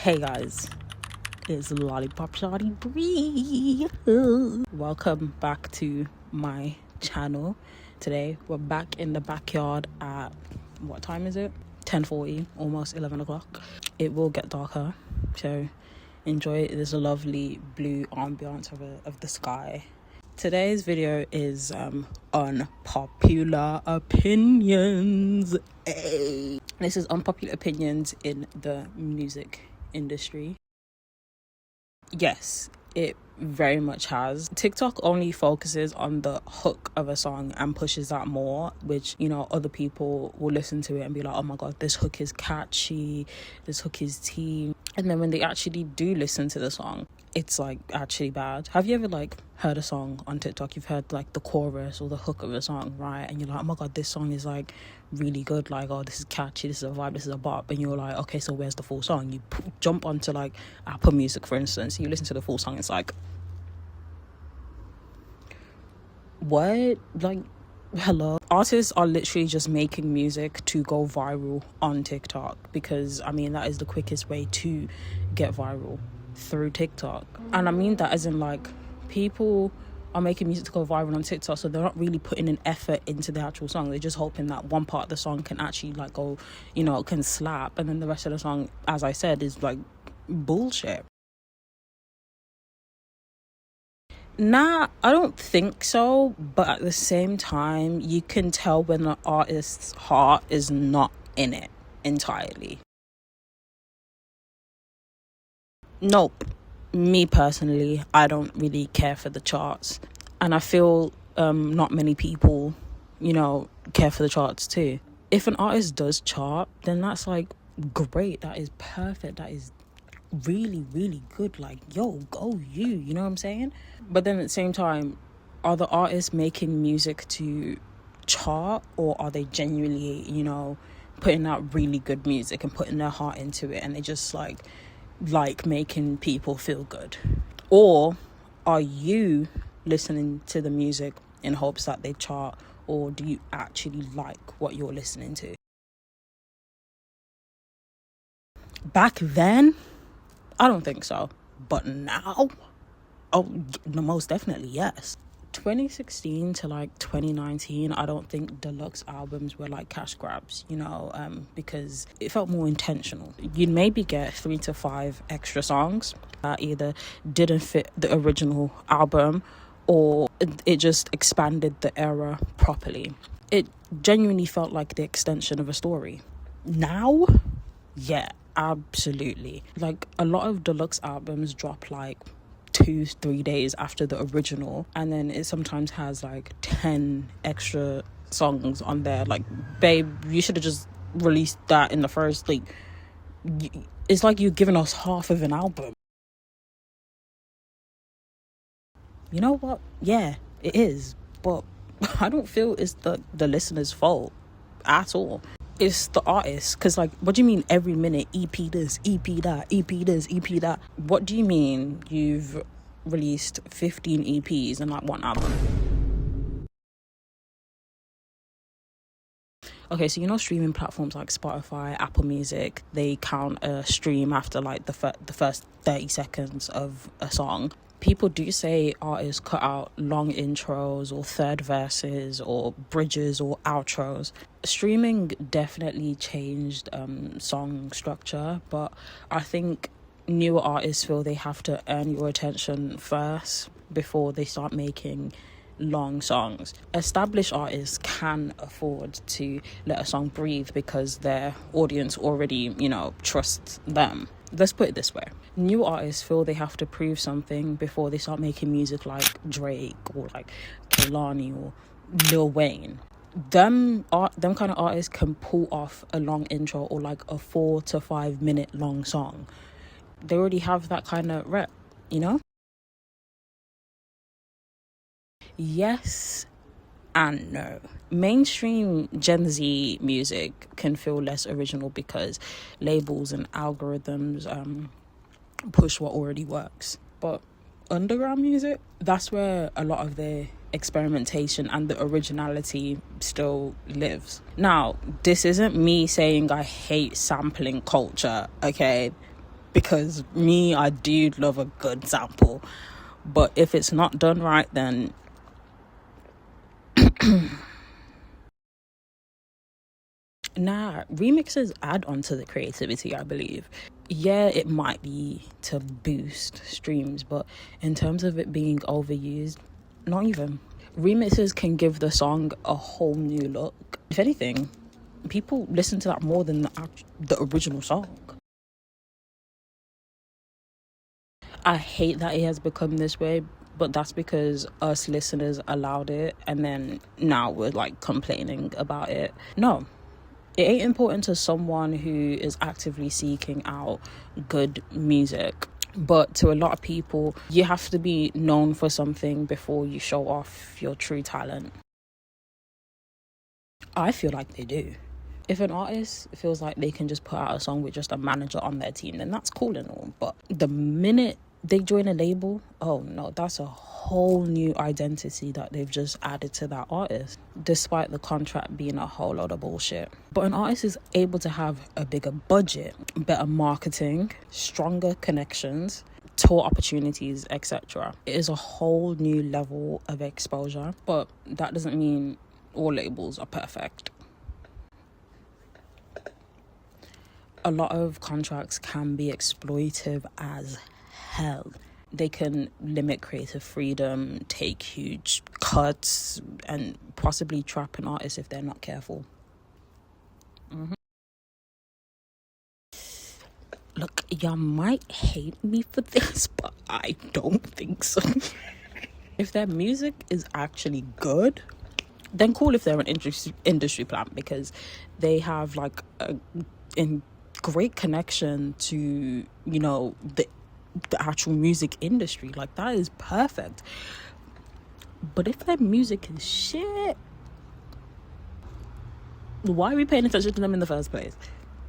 Hey guys, it's Lollipop Shawty Bree. Welcome back to my channel. Today we're back in the backyard at, what time is it? 10:40, almost 11 o'clock. It will get darker, so enjoy this lovely blue ambiance of the sky. Today's video is unpopular opinions. Hey. This is unpopular opinions in the music industry. Yes, it very much has. TikTok only focuses on the hook of a song and pushes that more, which, you know, other people will listen to it and be like, oh my god, this hook is catchy, this hook is tea. And then when they actually do listen to the song, it's like actually bad. Have you ever heard a song on TikTok? You've heard the chorus or the hook of a song, right? And you're like, oh my god, this song is really good. Oh, this is catchy, this is a vibe, this is a bop. And you're like, okay, so where's the full song? You jump onto Apple Music, for instance. You listen to the full song. It's like, what? Hello. Artists are literally just making music to go viral on TikTok, because I mean that is the quickest way to get viral, through TikTok. And I mean that as in people are making music to go viral on TikTok, so they're not really putting an effort into the actual song. They're just hoping that one part of the song can actually go, can slap, and then the rest of the song, as I said, is bullshit. Nah, I don't think so, but at the same time, you can tell when an artist's heart is not in it entirely. Nope. Me personally, I don't really care for the charts, and I feel not many people, care for the charts too. If an artist does chart, then that's great, that is perfect, that is really, really good. Yo, go you know what I'm saying? But then at the same time, are the artists making music to chart, or are they genuinely, putting out really good music and putting their heart into it, and they just like making people feel good? Or are you listening to the music in hopes that they chart, or do you actually like what you're listening to? Back then, I don't think so, but now, oh, no, most definitely yes. 2016 to 2019, I don't think deluxe albums were cash grabs, because it felt more intentional. You'd maybe get 3 to 5 extra songs that either didn't fit the original album, or it just expanded the era properly. It genuinely felt like the extension of a story. Now, yeah, absolutely. A lot of deluxe albums drop 2-3 days after the original, and then it sometimes has 10 extra songs on there. Babe, you should have just released that in the first. It's you're giving us half of an album. You know what? Yeah, it is, but I don't feel it's the listener's fault at all. It's the artist, because what do you mean every minute EP this, EP that, EP this, EP that? What do you mean you've released 15 EPs in one album? Okay, so streaming platforms like Spotify, Apple Music, they count a stream after the first 30 seconds of a song. People do say artists cut out long intros or third verses or bridges or outros. Streaming definitely changed song structure, but I think newer artists feel they have to earn your attention first before they start making long songs. Established artists can afford to let a song breathe because their audience already, trusts them. Let's put it this way. New artists feel they have to prove something before they start making music like Drake or Kehlani or Lil Wayne. Them kind of artists can pull off a long intro or a 4 to 5 minute long song. They already have that kind of rep, Yes and no. Mainstream Gen Z music can feel less original because labels and algorithms push what already works. But underground music, that's where a lot of the experimentation and the originality still lives. Now, this isn't me saying I hate sampling culture, okay? because I do love a good sample. But if it's not done right, then nah, remixes add on to the creativity, I believe. Yeah, it might be to boost streams, but in terms of it being overused, not even. Remixes can give the song a whole new look. If anything, people listen to that more than the original song. I hate that it has become this way, but that's because us listeners allowed it, and then now we're like complaining about it. No, it ain't important to someone who is actively seeking out good music. But to a lot of people, you have to be known for something before you show off your true talent. I feel like they do. If an artist feels like they can just put out a song with just a manager on their team, then that's cool and all. But the minute they join a label, oh no, that's a whole new identity that they've just added to that artist, despite the contract being a whole lot of bullshit. But an artist is able to have a bigger budget, better marketing, stronger connections, tour opportunities, etc. It is a whole new level of exposure, but that doesn't mean all labels are perfect. A lot of contracts can be exploitive as hell. They can limit creative freedom, take huge cuts, and possibly trap an artist if they're not careful. Look, y'all might hate me for this, but I don't think so. If their music is actually good, then cool if they're an industry plant, because they have like a great connection to, you know, the actual music industry. Like, that is perfect. But if their music is shit, why are we paying attention to them in the first place?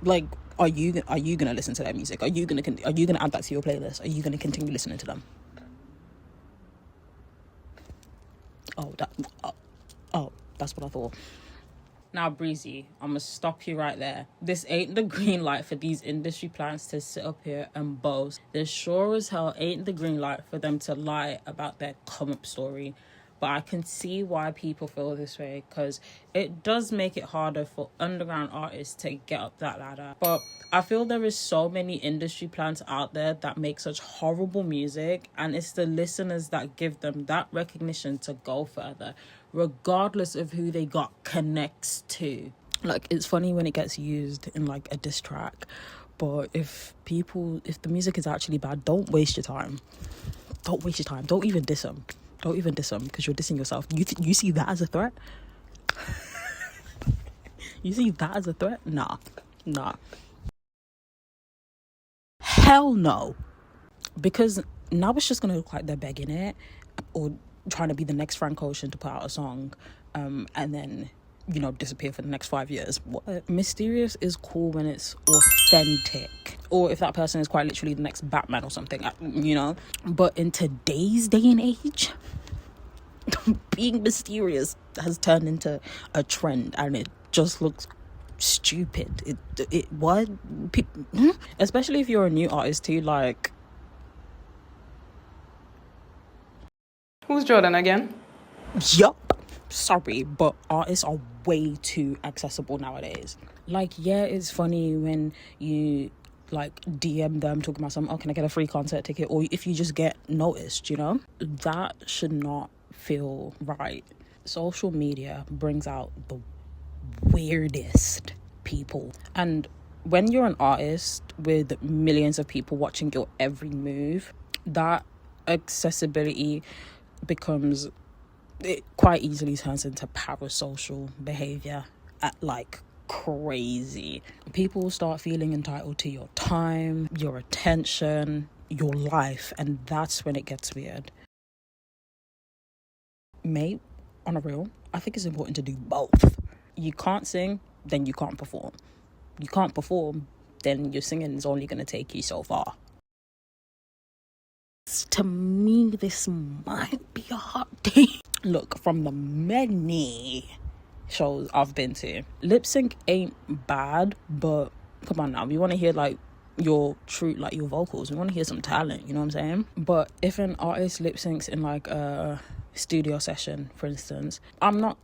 Like, are you gonna listen to their music? Are you gonna add that to your playlist? Are you gonna continue listening to them? That's what I thought. Now, Breezy, I'm gonna stop you right there. This ain't the green light for these industry plants to sit up here and boast. This sure as hell ain't the green light for them to lie about their come up story. But I can see why people feel this way, because it does make it harder for underground artists to get up that ladder. But I feel there is so many industry plants out there that make such horrible music, and it's the listeners that give them that recognition to go further, regardless of who they got connects to. Like, it's funny when it gets used in like a diss track, but if the music is actually bad, don't waste your time. Don't waste your time. Don't even diss them. Don't even diss them, because you're dissing yourself. You see that as a threat? You see that as a threat? Nah. Hell no. Because now it's just going to look like they're begging it, or trying to be the next Frank Ocean to put out a song, and then, you know, disappear for the next 5 years. What? Mysterious is cool when it's authentic, or if that person is quite literally the next Batman or something, you know. But in today's day and age, being mysterious has turned into a trend, and it just looks stupid. It what? Especially if you're a new artist too, like. Who's Jordan again? Yup. Sorry, but artists are way too accessible nowadays. Like, yeah, it's funny when you like DM them talking about something, oh, can I get a free concert ticket? Or if you just get noticed, you know? That should not feel right. Social media brings out the weirdest people. And when you're an artist with millions of people watching your every move, that accessibility becomes, it quite easily turns into parasocial behavior at like crazy. People start feeling entitled to your time, your attention, your life, and that's when it gets weird. Mate, on a real, I think it's important to do both. You can't sing, then you can't perform. You can't perform, then your singing is only going to take you so far. To me, this might be a hot take. Look, from the many shows I've been to, lip sync ain't bad, but come on now, we want to hear like your your vocals. We want to hear some talent, you know what I'm saying? But if an artist lip syncs in like a studio session, for instance, I'm not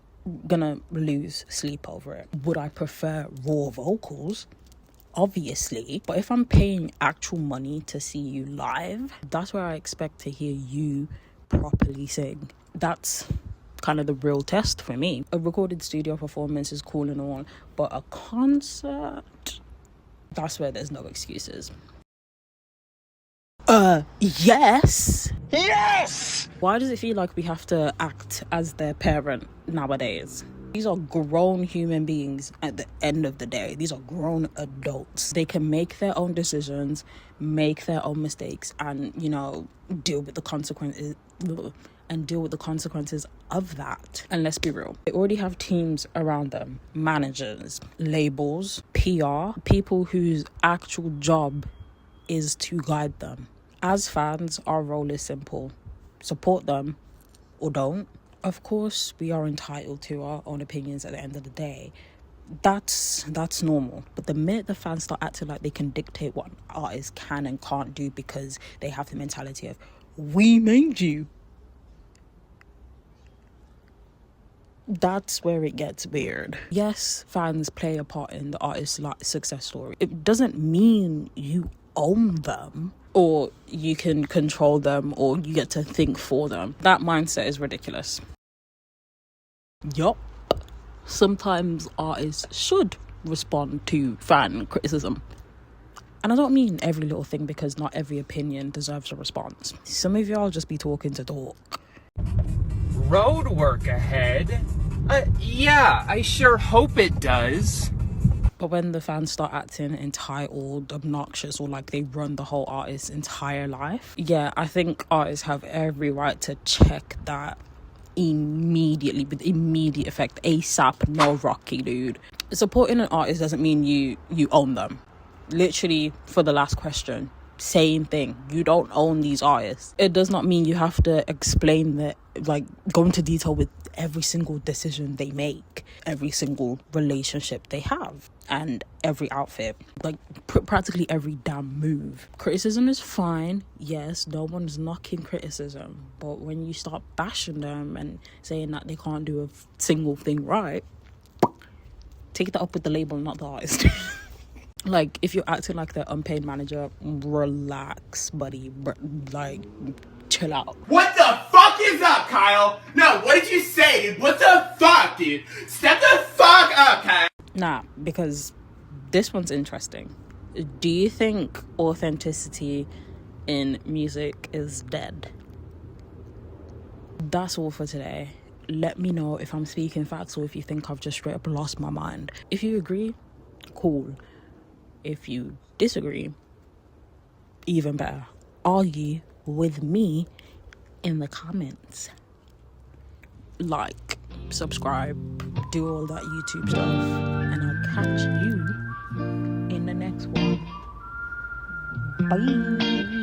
gonna lose sleep over it. Would I prefer raw vocals? Obviously. But if I'm paying actual money to see you live, that's where I expect to hear you properly sing. That's kind of the real test for me. A recorded studio performance is cool and all, but a concert, that's where there's no excuses. Yes. Why does it feel like we have to act as their parent nowadays? These are grown human beings at the end of the day. These are grown adults. They can make their own decisions, make their own mistakes, and, deal with the consequences of that. And let's be real, they already have teams around them, managers, labels, PR, people whose actual job is to guide them. As fans, our role is simple: support them or don't. Of course, we are entitled to our own opinions at the end of the day. That's normal. But the minute the fans start acting like they can dictate what artists can and can't do because they have the mentality of, we made you, that's where it gets weird. Yes, fans play a part in the artist's success story. It doesn't mean you own them or you can control them or you get to think for them. That mindset is ridiculous. Yup. Sometimes artists should respond to fan criticism. And I don't mean every little thing, because not every opinion deserves a response. Some of y'all just be talking to talk. Road work ahead? Yeah, I sure hope it does. But when the fans start acting entitled, obnoxious, or like they run the whole artist's entire life, yeah, I think artists have every right to check that immediately, with immediate effect, ASAP, no rocky, dude. Supporting an artist doesn't mean you own them. Literally, for the last question, same thing. You don't own these artists. It does not mean you have to explain that, like, go into detail with every single decision they make, every single relationship they have, and every outfit, like practically every damn move. Criticism is fine. Yes, no one's knocking criticism, but when you start bashing them and saying that they can't do a single thing right, take that up with the label, not the artist. Like, if you're acting like the unpaid manager, relax, buddy. Like, chill out. What the fuck is up, Kyle? No, what did you say, dude? What the fuck, dude? Step the fuck up, Kyle. Nah, because this one's interesting. Do you think authenticity in music is dead? That's all for today. Let me know if I'm speaking facts or if you think I've just straight up lost my mind. If you agree, cool. If you disagree, even better. Argue with me in the comments. Like, subscribe, do all that YouTube stuff, and I'll catch you in the next one. Bye.